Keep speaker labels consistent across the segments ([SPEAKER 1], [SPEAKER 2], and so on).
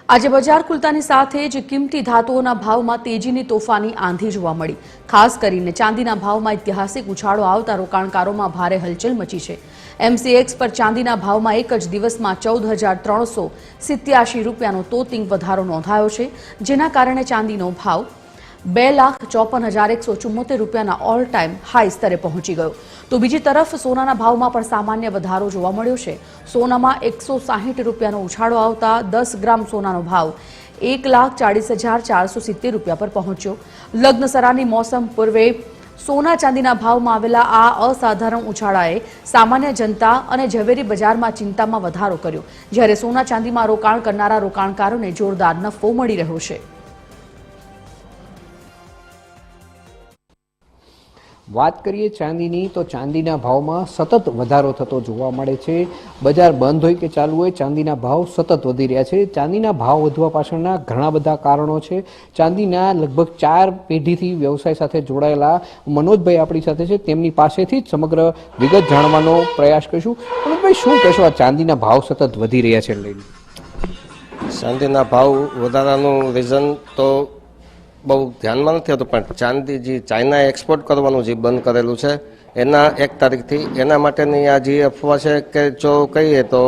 [SPEAKER 1] આજે બજાર ખુલતાની સાથે જ કિંમતી ધાતુઓના ભાવમાં તેજીની તોફાની આંધી જોવા મળી। ખાસ કરીને ચાંદીના ભાવમાં ઐતિહાસિક ઉછાળો આવતા રોકાણકારોમાં ભારે હલચલ મચી છે। MCX પર ચાંદીના ભાવમાં એક જ દિવસમાં 14,387 રૂપિયાનો તોતિંગ વધારો નોંધાયો છે, જેના કારણે ચાંદીનો ભાવ 2,54,174 રૂપિયાના ઓલ ટાઈમ હાઈ સ્તરે પહોંચી ગયો। તો બીજી તરફ સોનાના ભાવમાં પણ સામાન્ય વધારો જોવા મળ્યો છે। સોનામાં 160 રૂપિયાનો ઉછાળો આવતા 10 ગ્રામ સોનાનો ભાવ 1,40,470 રૂપિયા પર પહોંચ્યો। લગ્નસરાની મોસમ પૂર્વે સોના ચાંદીના ભાવમાં આવેલા આ અસાધારણ ઉછાળાએ સામાન્ય જનતા અને ઝવેરી બજારમાં ચિંતામાં વધારો કર્યો, જ્યારે સોના ચાંદીમાં રોકાણ કરનારા રોકાણકારોને જોરદાર નફો મળી રહ્યો છે।
[SPEAKER 2] વાત કરીએ ચાંદીની તો ચાંદીના ભાવમાં સતત વધારો થતો જોવા મળે છે। બજાર બંધ હોય કે ચાલુ હોય, ચાંદીના ભાવ સતત વધી રહ્યા છે। ચાંદીના ભાવ વધવા પાછળના ઘણા બધા કારણો છે। ચાંદીના લગભગ 4 પેઢીથી વ્યવસાય સાથે જોડાયેલા મનોજભાઈ આપણી સાથે છે, તેમની પાસેથી જ સમગ્ર વિગત જાણવાનો પ્રયાસ કરીશું। મનોજભાઈ, શું કહેશો આ ચાંદીના ભાવ સતત વધી રહ્યા છે લઈને?
[SPEAKER 3] ચાંદીના ભાવ વધારાનું રીઝન તો બહુ ધ્યાનમાં નથી હતું, પણ ચાંદી જે ચાઇના એક્સપોર્ટ કરવાનું જે બંધ કરેલું છે એના 1 તારીખથી એના માટેની આ જે અફવા છે કે જો કહીએ તો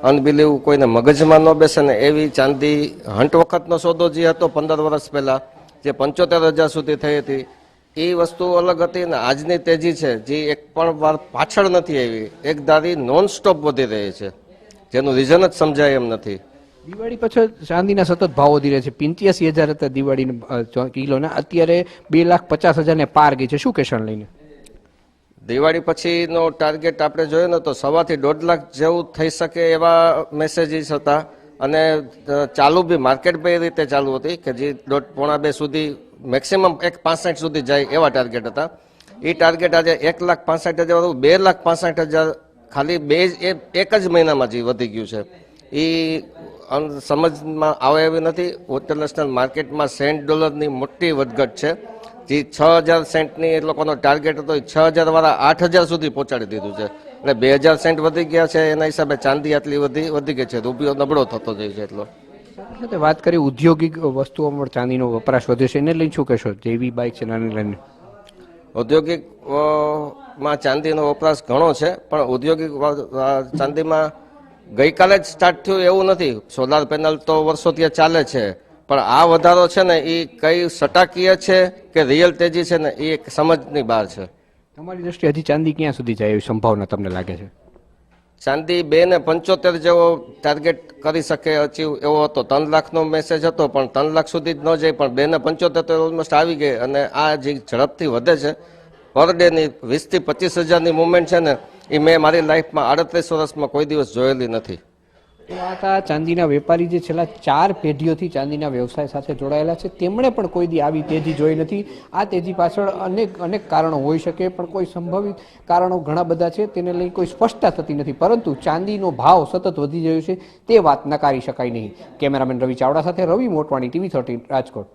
[SPEAKER 3] અનબિલીવ કોઈને મગજમાં ન બેસે ને એવી ચાંદી હંટ વખતનો સોદો જે હતો 15 વર્ષ પહેલાં જે 75,000 સુધી થઈ હતી એ વસ્તુ અલગ હતી ને આજની તેજી છે જે એક પણ વાર પાછળ નથી આવી, એક ધારી નોન સ્ટોપ વધી રહી છે, જેનું રીઝન જ સમજાય એમ નથી।
[SPEAKER 2] દિવાળી પછી ચાંદીના સતત ભાવ વધી રહ્યા છે। 85,000 હતા દિવાળીના કિલોના, અત્યારે 2,50,000 ને પાર ગઈ છે। શું કહેશો લઈને?
[SPEAKER 3] દિવાળી પછીનો ટાર્ગેટ આપણે જોઈએ ને તો 1.5 થી 1.5 લાખ જેવું થઈ શકે એવા મેસેજીસ હતા, અને ચાલુ બી માર્કેટ બી એ રીતે ચાલુ હતી કે જે 1.5-2 સુધી મેક્સિમમ 1.65 સુધી જાય એવા ટાર્ગેટ હતા। એ ટાર્ગેટ આજે 1,65,000 2,65,000 ખાલી એક જ મહિનામાં જે વધી ગયું છે એ સમજમાં આવે એવી નથી। ઇન્ટરનેશનલ માર્કેટમાં $100ની મોટી વધઘટ છે, જે 6,000 સેન્ટની એ લોકોનો ટાર્ગેટ હતો, 6,000 વાળા 8,000 સુધી પહોંચાડી દીધું છે, એટલે 2,000 સેન્ટ વધી ગયા છે। એના હિસાબે ચાંદી આટલી વધી ગઈ છે, રૂપિયો નબળો થતો જાય છે એટલો।
[SPEAKER 2] સાથે વાત કરીએ ઔદ્યોગિક વસ્તુઓમાં પણ ચાંદીનો વપરાશ વધ્યો છે, એને લઈને શું કહેશો? જેવી બાઇક છે નાની લઈને
[SPEAKER 3] ઔદ્યોગિકમાં ચાંદીનો વપરાશ ઘણો છે, પણ ઔદ્યોગિક ચાંદીમાં ગઈકાલે જ સ્ટાર્ટ થયું એવું નથી। સોલાર પેનલ તો વર્ષોથી ચાલે છે, પણ આ વધારો છે ને એ કઈ સટાકીય છે કે રિયલ તેજી છે ને એ એક સમજની બહાર છે।
[SPEAKER 2] તમારી દ્રષ્ટિએ હજી ચાંદી ક્યાં સુધી જાય એવી સંભાવના તમને લાગે છે?
[SPEAKER 3] ચાંદી 2,75 જેવો ટાર્ગેટ કરી શકે અચીવ એવો હતો। 3 લાખનો મેસેજ હતો, પણ 3 લાખ સુધી જ ન જાય, પણ 2,75 તો ઓલમોસ્ટ આવી ગઈ। અને આ જે ઝડપથી વધે છે પર ડેની 20,000 થી 25,000ની મુવમેન્ટ છે ને એ મેં મારી લાઈફમાં 38 વર્ષમાં કોઈ દિવસ જોયેલી નથી।
[SPEAKER 2] આ હતા ચાંદીના વેપારી જે છેલ્લા 4 પેઢીઓથી ચાંદીના વ્યવસાય સાથે જોડાયેલા છે, તેમણે પણ કોઈ દી આવી તેજી જોઈ નથી। આ તેજી પાછળ અનેક કારણો હોઈ શકે, પણ કોઈ સંભવિત કારણો ઘણા બધા છે, તેને લઈ કોઈ સ્પષ્ટતા થતી નથી, પરંતુ ચાંદીનો ભાવ સતત વધી રહ્યો છે તે વાત નકારી શકાય નહીં। કેમેરામેન રવિ ચાવડા સાથે રવિ મોટવાણી, TV13 રાજકોટ।